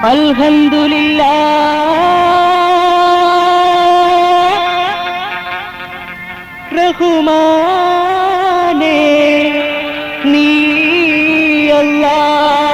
അൽഹംദുലില്ലാ റഹ്മാനേ നീ അല്ലാഹ്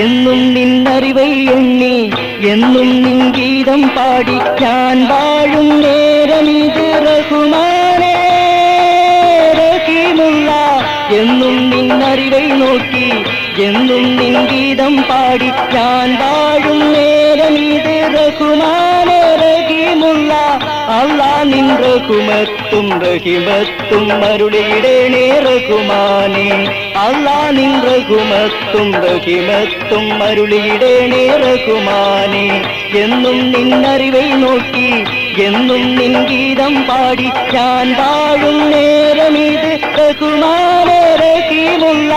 എന്നും നിന്നറിവൈ എണ്ണി എന്നും നിൻ ഗീതം പാടി ഞാൻ വാഴും നേരമിത് റഹ്മാനേ റഹീമുള്ള. എന്നും നിന്നറിവൈ നോക്കി എന്നും നിൻ ഗീതം പാടി ഞാൻ വാഴും നേരമിത് റഹ്മാനേ റഹീമുള്ള. അല്ലാ നിൻ റഹ്മത്തും റഹിമത്തും അരുളിയിടേണേ റഹ്മാനേ. അല്ലാ നിൻ റഹ്മത്തും റഹിമത്തും അരുളിയിടേണേ റഹ്മാനേ. എന്നും നിന്നറിവൈ നോക്കി എന്നും നിൻ ഗീതം പാടി ഞാൻ വാഴും നേരമിത് റഹ്മാനേ റഹീമുള്ള.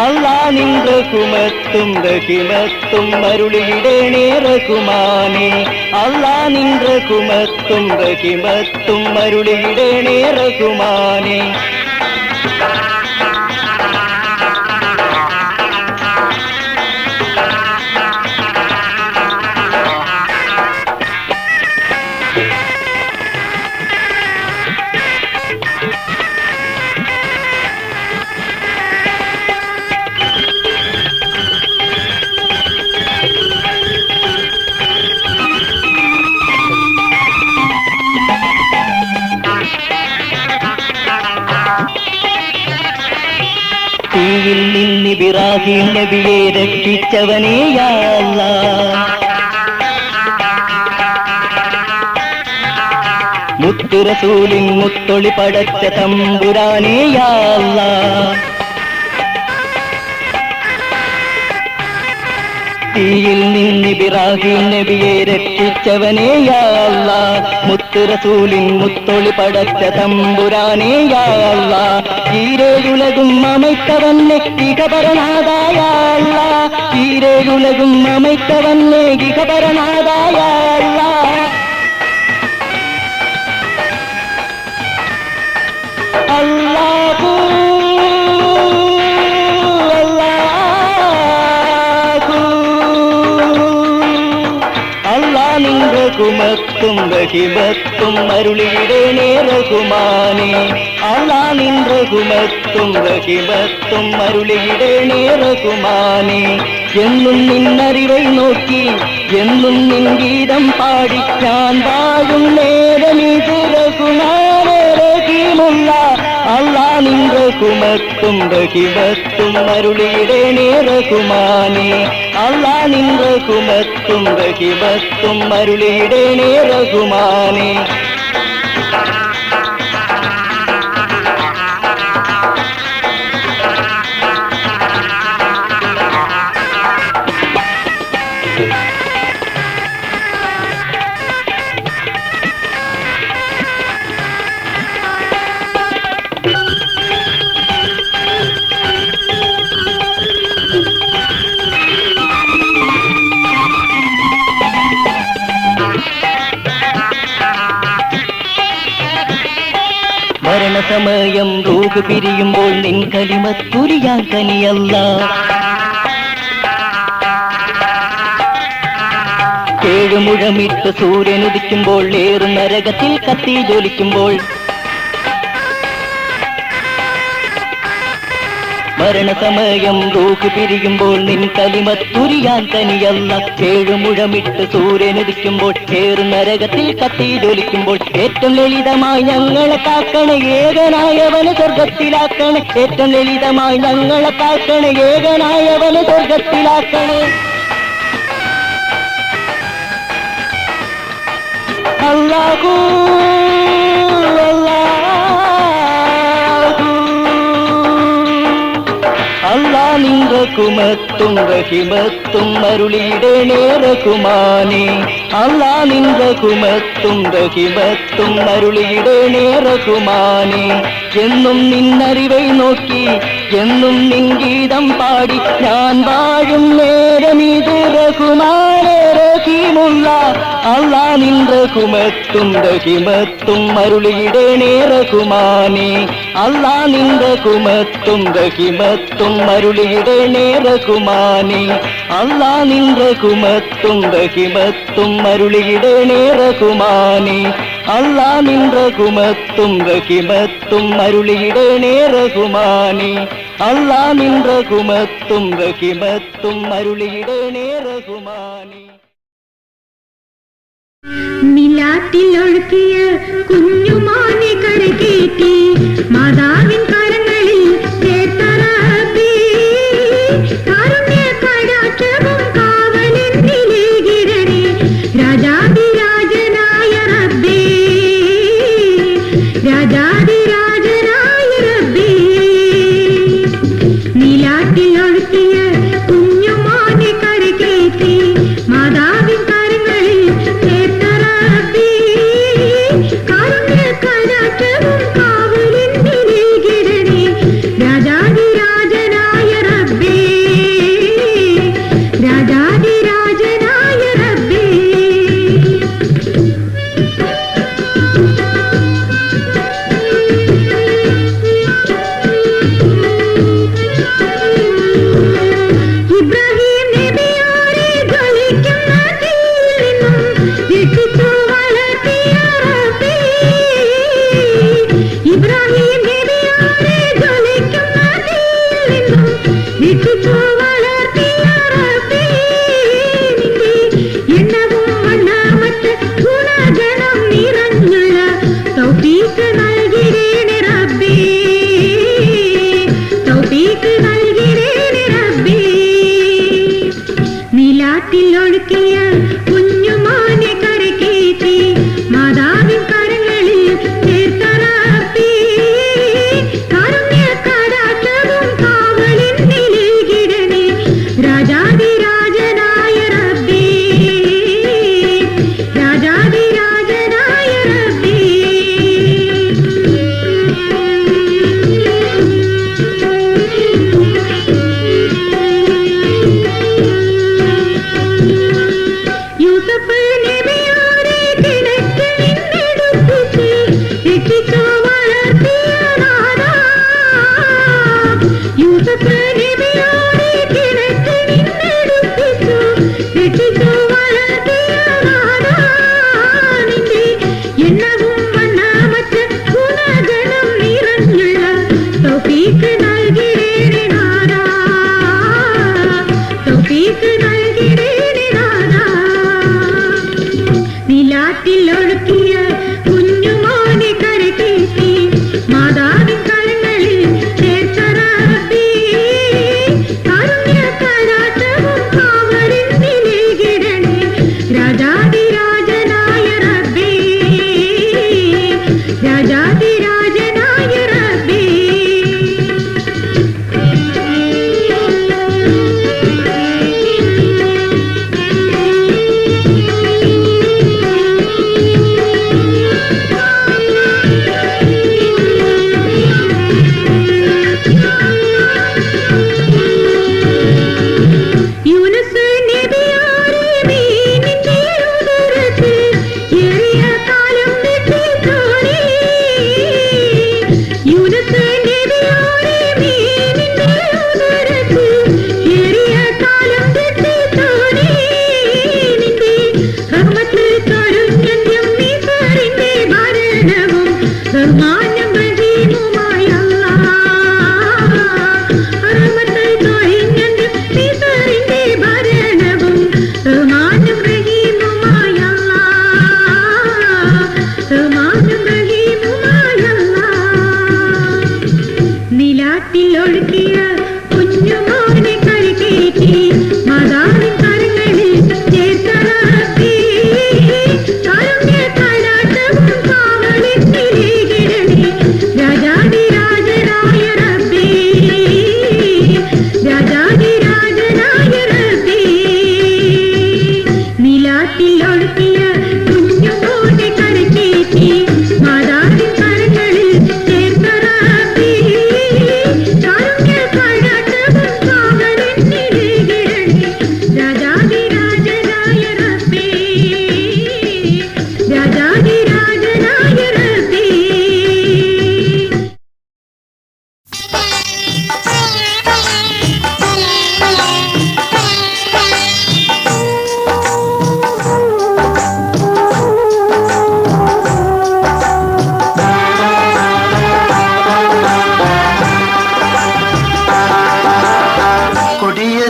അല്ലാ നിൻ റഹ്മത്തും റഹിമത്തും അരുളിയിടേണേ റഹ്മാനേ. അല്ലാ നിൻ റഹ്മത്തും റഹിമത്തും അരുളിയിടേണേ റഹ്മാനേ. തീയിൽ നിന്ന് ഇബ്രാഹീം നബിയെ രക്ഷിച്ചവനേ യാ അല്ലാഹ്. മുത്തു റസൂലിൻ മുത്തൊളി പടച്ച തമ്പുരാനേ യാ അല്ലാഹ്. തീയിൽ നിന്ന് ഇബ്രാഹീം നബിയെ രക്ഷിച്ചവനേ യാ അല്ലാഹ്. മുത്തു റസൂലിൻ മുത്തൊളി പടച്ച തമ്പുരാനേ യാ അല്ലാഹ്. ഈരേഴുലകും അമൈത്തവന്നെ ഇകപരനാഥായ അല്ലാഹ്. ഈരേഴുലകും അമൈത്തവന്നെ ഇകപരനാഥായ അല്ലാഹ്. അല്ലാഹു നിൻ റഹ്മത്തും റഹിമത്തും അരുളിയിടേണേ റഹ്മാനേ. അല്ലാ നിൻ റഹ്മത്തും റഹിമത്തും അരുളിയിടേണേ റഹ്മാനേ. എന്നും നിന്നറിവൈ നോക്കി എന്നും നിൻ ഗീതം പാടി ഞാൻ വാഴും നേരമിത് റഹ്മാനേ റഹീമുള്ള. അല്ലാ നിൻ റഹ്മത്തും റഹിമത്തും അരുളിയിടേണേ റഹ്മാനേ. അല്ലാ നിൻ റഹ്മത്തും റഹിമത്തും അരുളിയിടേണേ റഹ്മാനേ. മരണസമയം റൂഹ് പിരിയുമ്പോൾ നിൻ കലിമത്തുരിയാൻ കനിയല്ല. ഏഴുമുഴമിട്ട് സൂര്യൻ ഉദിക്കുമ്പോൾ ഏറും നരകത്തിൽ കത്തി ജ്വലിക്കുമ്പോൾ മരണസമയം റൂഹ് പിരിയുമ്പോൾ നിൻ കലിമത്തുരിയാൻ തനിയല്ല. ഏഴുമുഴമിട്ട് സൂര്യനുദിക്കുമ്പോൾ ഏറും നരകത്തിൽ കത്തി ജ്വലിക്കുമ്പോൾ ഏറ്റവും ലളിതമായി ഞങ്ങളെ കാക്കണേ ഏകനായവന് സ്വർഗത്തിലാക്കണേ. ഏറ്റവും ലളിതമായി ഞങ്ങളെ കാക്കണേ ഏകനായവന് സ്വർഗത്തിലാക്കണേ. അല്ലാഹു അല്ലാ നിൻ റഹ്മത്തും റഹിമത്തും അരുളിയിടേണേ റഹ്മാനേ. അല്ലാ നിൻ റഹ്മത്തും റഹിമത്തും അരുളിയിടേണേ റഹ്മാനേ. എന്നും നിന്നറിവൈ നോക്കി എന്നും നിൻ ഗീതം പാടി ഞാൻ വാഴും നേരമിത് റഹ്മാനേ റഹീമുള്ള. അല്ലാ നിன்ற കുമത്തും റഹിമത്തും അരുളിയിടണേ റഹ്മാനേ അല്ലാ നിன்ற കുമത്തും റഹിമത്തും അരുളിയിടണേ റഹ്മാനേ അല്ലാ നിன்ற കുമത്തും റഹിമത്തും അരുളിയിടണേ റഹ്മാനേ അല്ലാ നിன்ற കുമത്തും റഹിമത്തും അരുളിയിടണേ റഹ്മാനേ അല്ലാ നിன்ற കുമത്തും റഹിമത്തും അരുളിയിടണേ റഹ്മാനേ നിലാത്തിലൊഴുക്കിയ കുഞ്ഞുമാനെ കരകേറ്റി മാതാവിൻ കരങ്ങളിൽ ചേർത്ത റബ്ബേ കാരുണ്യ കടാക്ഷവും കാവലെന്നിലേകിടണേ രാജാധിരാജനായ റബ്ബേ രാജാധിരാജനായ റബ്ബേ നിലാത്തിലൊഴുക്കിയ കുഞ്ഞുമാനെ കരകേറ്റി മാതാവിൻ കരങ്ങളിൽ ചേർത്ത റബ്ബേ കാരുണ്യ കടാക്ഷവും കാവലെന്നിലേകിടണേ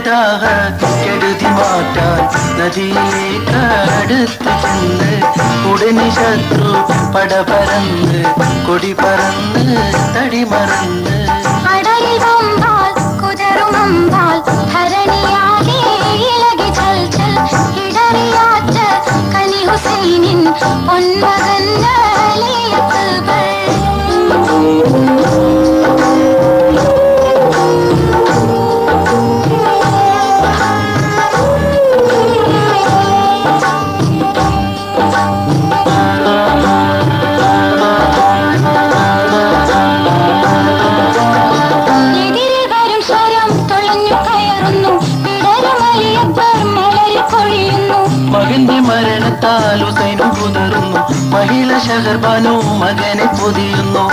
കൊടിയതാക കെടുതി മാറ്റാൻ നദിയിലേക്ക് അടുത്ത് ചെന്ന് ഉടനെ ശത്രു പട പറന്ന് കൊടി പറന്ന് തടി മറന്ന് അടയിൽ വമ്പാൽ കുതിരുമമ്പാൽ ധരണിയാകെ ഇളകി ചൽ ചൽ ഇടറിയാറ്റ കനി ഹുസൈനിൻ പൊന്മകൻ അലി അക്ബർ മകന്റെ മരണത്താൽ ഹുസൈനും പുതറുന്നു മഹിള ഷഹർബാനു മകനെ പൊതിയുന്നു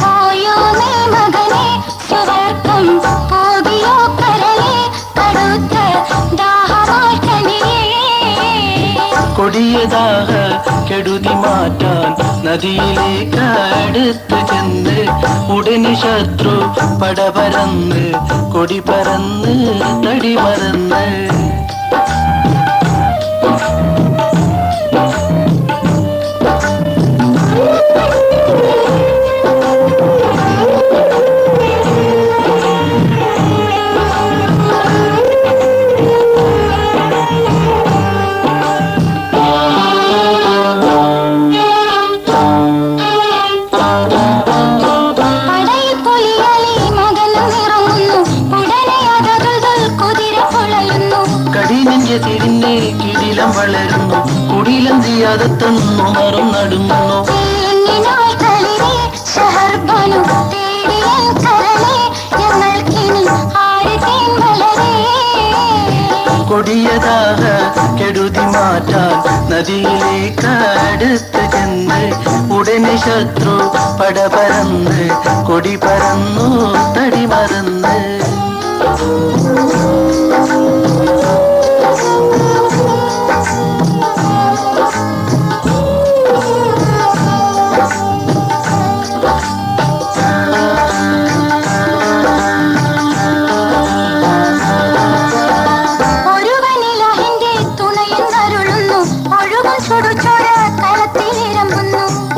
കൊടിയതാക കെടുതി മാറ്റാൻ നദിയിലേക്ക് അടുത്ത് ചെന്ന് ഉടനെ ശത്രു പട പറന്ന് കൊടി പറന്ന് തടി മറന്ന് തിരിഞ്ഞ് കിടിലം വളരുന്നു കുടിലം ചെയ്യാതെത്തുന്നു മറും നടുന്നു കൊടിയതാക കെടുതി മാറ്റാൻ നദിയിലേക്ക് അടുത്ത് ചെന്ന് ഉടനെ ശത്രു പട പറന്ന് കൊടി പറന്നു തടി മറന്ന്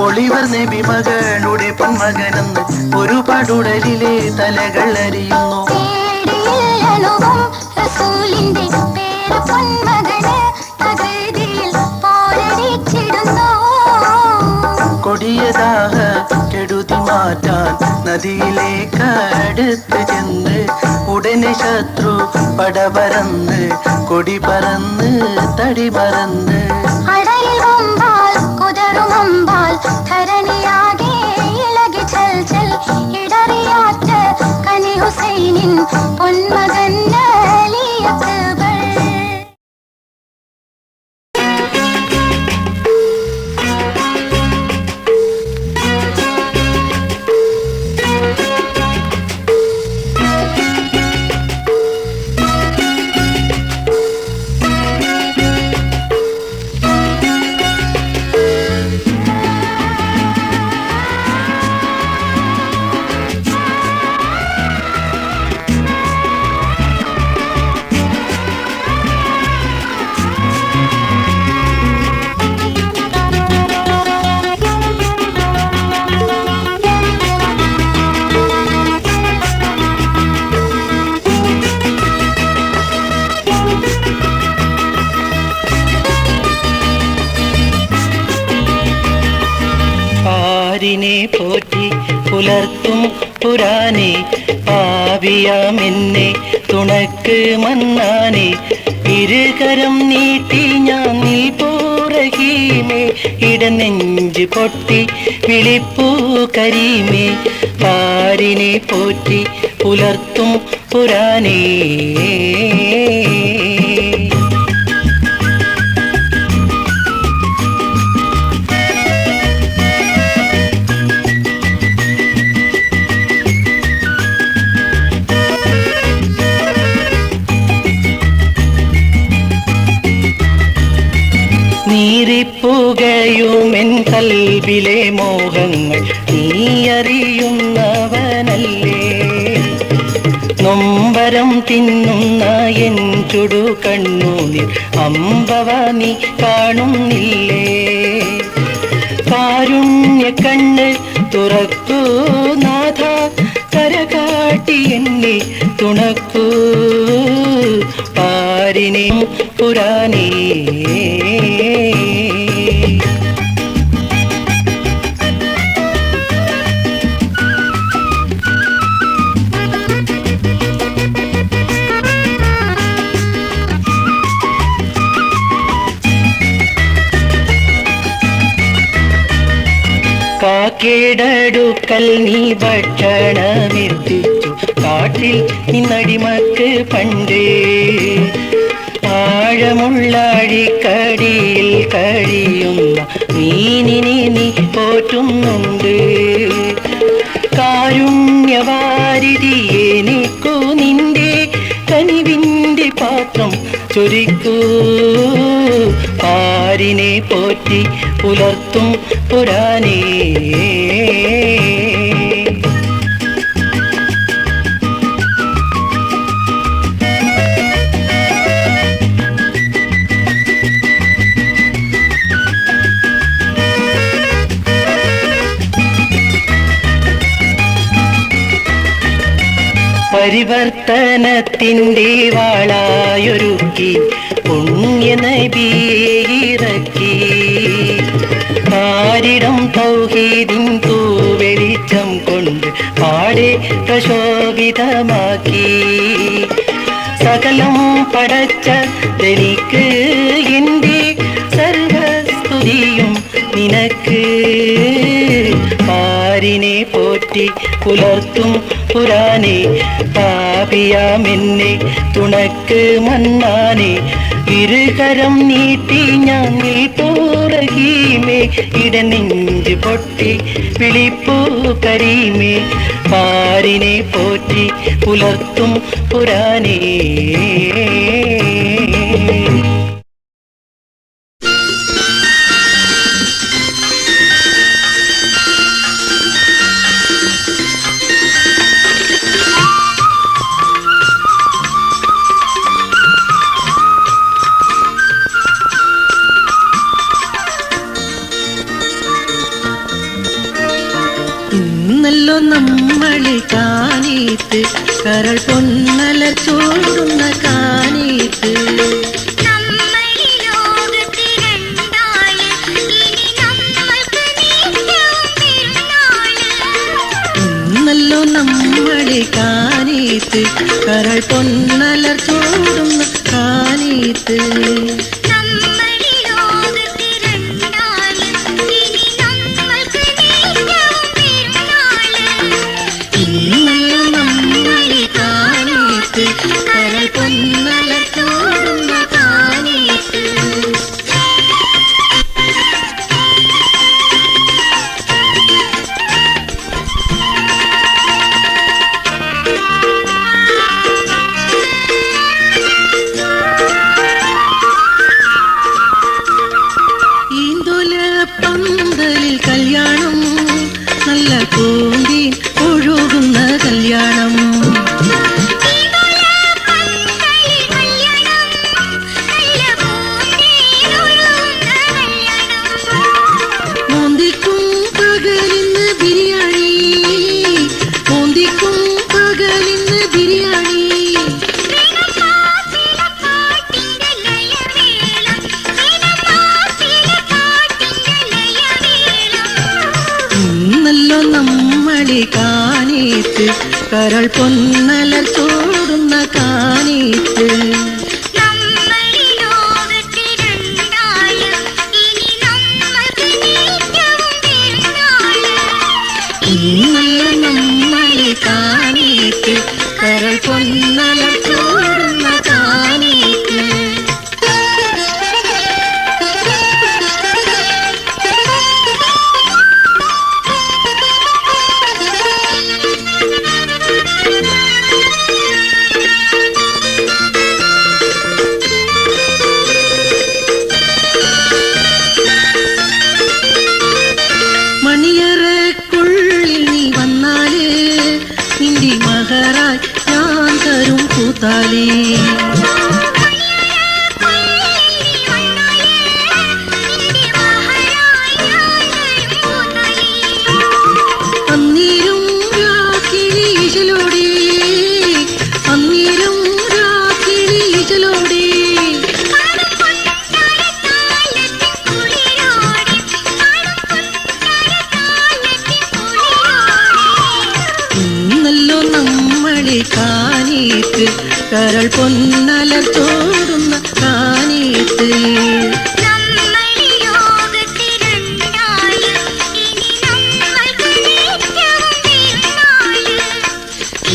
ഒളിവർ നബി മകളുടെ പൊന്മകനെന്ന് ഒരുപാടുടലിലെ തലകൾ അറിയുന്നു കൊടിയതാക കെടുതി മാറ്റാൻ നദിയിലേക്ക് അടുത്ത് ചെന്ന് ഉടനെ ശത്രു പട പറന്ന് കൊടി പറന്ന് തടി മറന്ന് ധരണിയാകെ ഇളകി ചൽ ചൽ ഇടറിയാറ്റ കനി ഹുസൈനിൻ പൊന്മകൻ അലി അക്ബർ പാരിനെ പോറ്റി പുലർത്തും പുരാനെ പാവിയാമെന്നെ തുണക്ക് മന്നാനെ ഇരുകരം നീട്ടി ഞാൻ നീ പോറഹീമേ ഇടനെഞ്ച് പൊട്ടി വിളിപ്പൂ കരീമേ പാരിനെ പോറ്റി പുലർത്തും പുരാനേ നീറിപ്പുകയുമെൻ കൽബിലെ മോഹങ്ങൾ നീ അറിയുന്നവനല്ലേ നൊമ്പര ആഹാരം തിന്നുന്ന എൻ ചുടു കണ്ണുനീർ അമ്പവ നീ കാണുന്നില്ലേ? കാരുണ്യ കണ്ണ് തുറക്കൂ നാഥ, കരകാട്ടി എന്നെ തുണക്കൂ പാരിനെ പുരാനേ. കാക്കേടടുക്കൽ നീ ഭക്ഷണമെത്തിച്ചു, കാട്ടിൽ നിന്നടിമക്ക് പണ്ടേ ആഴമുള്ള അഴിക്കടിയിൽ കഴിയുന്ന മീനിനെ നീ പോറ്റുന്നുണ്ട്. കാരുണ്യവാരിധിയെ നീക്കൂ നിന്റെ കനിവിൻ്റെ പാത്രം ചൊരിക്കൂ പാരിനെ പോറ്റി പുലർത്തും പുരാനേ. പരിവർത്തനത്തിൻ്റെ വാളായൊരുക്കി പുണ്യനബിയെ ഇറക്കി, പാരിടം തൗഹീദിൻ തൂവെളിച്ചം കൊണ്ട് പാടെ പ്രശോഭിതമാക്കി. സകലം പടച്ച ധനിക്ക് എൻ്റെ സർവസ്തുതിയും നിനക്ക്, പാരിനെ പോറ്റി പുലർത്തും പുരാനേ. പാപിയാമെന്നെ തുണക്ക് മന്നാനേ, ഇരുകരം നീട്ടി ഞാൻ നിൽപ്പൂറഹീമേ. ഇടനെഞ്ച് പൊട്ടി വിളിപ്പൂ കരീമേ, പാരിനെ പോറ്റി പുലർത്തും പുരാനേ. ഇന്നല്ലോ നമ്മളെ കാനീത്ത്, കരൾ പൊന്നല ചൂടുന്ന കാനീത്ത്. ഇന്നല്ലോ നമ്മളെ കാനീത്ത്, കരൾ പൊന്നല ചൂടുന്ന കാനീത്ത്. കരൾ പൊന്നല ചൂടുന്ന കാനീത്ത്. ഈന്തൊല പന്തലിൽ കല്യാണം, നല്ല പൂന്തി ഒഴുകുന്ന കല്യാണം. മോന്തിക്കും പകലിന്ന് ബിരിയാണി, മോന്തിക്കും പകലിന്ന് ബിരിയാണി. ഇന്നല്ലോ നമ്മളെ കാനീത്ത്, കരൾ പൊന്നല ചൂടുന്ന കാനീത്ത്. ഇന്നല്ലോ നമ്മളെ കാനീത്ത്, കരൾ പൊന്നല ചൂടുന്ന കാനീത്ത്. പൂത്താലി അന്നേരം രാക്കിളി ഈശലോടെ അന്നേരം രാക്കിളി ഈശലോടെ ഇന്നല്ലോ നമ്മളെ കാനീത്ത് കരൾ പൊന്നലർ തോടുന്ന കാനീത്ത്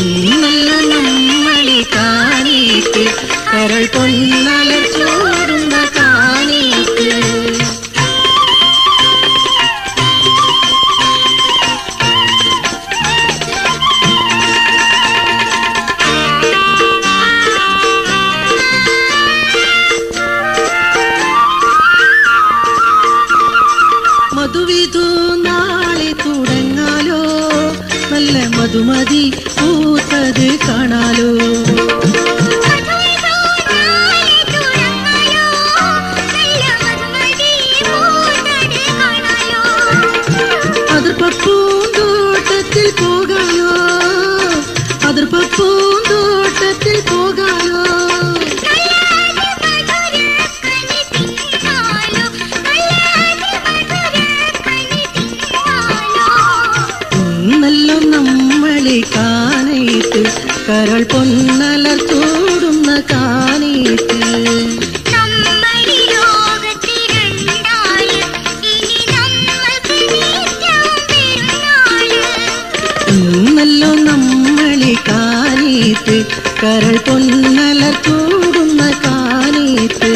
ഇന്നല്ലോ നമ്മളെ കാനീത്ത് കരൾ പൊന്നലർ തോടുന്ന കാനീത്ത് മധുവിധു നാളെ തുടങ്ങാലോ നല്ല മധുമതി പൂത്തത് കാണാലോ അതിർപ്പൂന്തോട്ടത്തിൽ പോകാലോ അതിർപ്പൂന്തോട്ടത്തിൽ പോകാലോ ഇന്നല്ലോ നമ്മളെ കാനീത്ത് കരൾ പൊന്നലർ തോടുന്ന കാനീത്ത് ഇന്നല്ലോ നമ്മളെ കാനീത്ത് കരൾ പൊന്നലർ തോടുന്ന കാനീത്ത്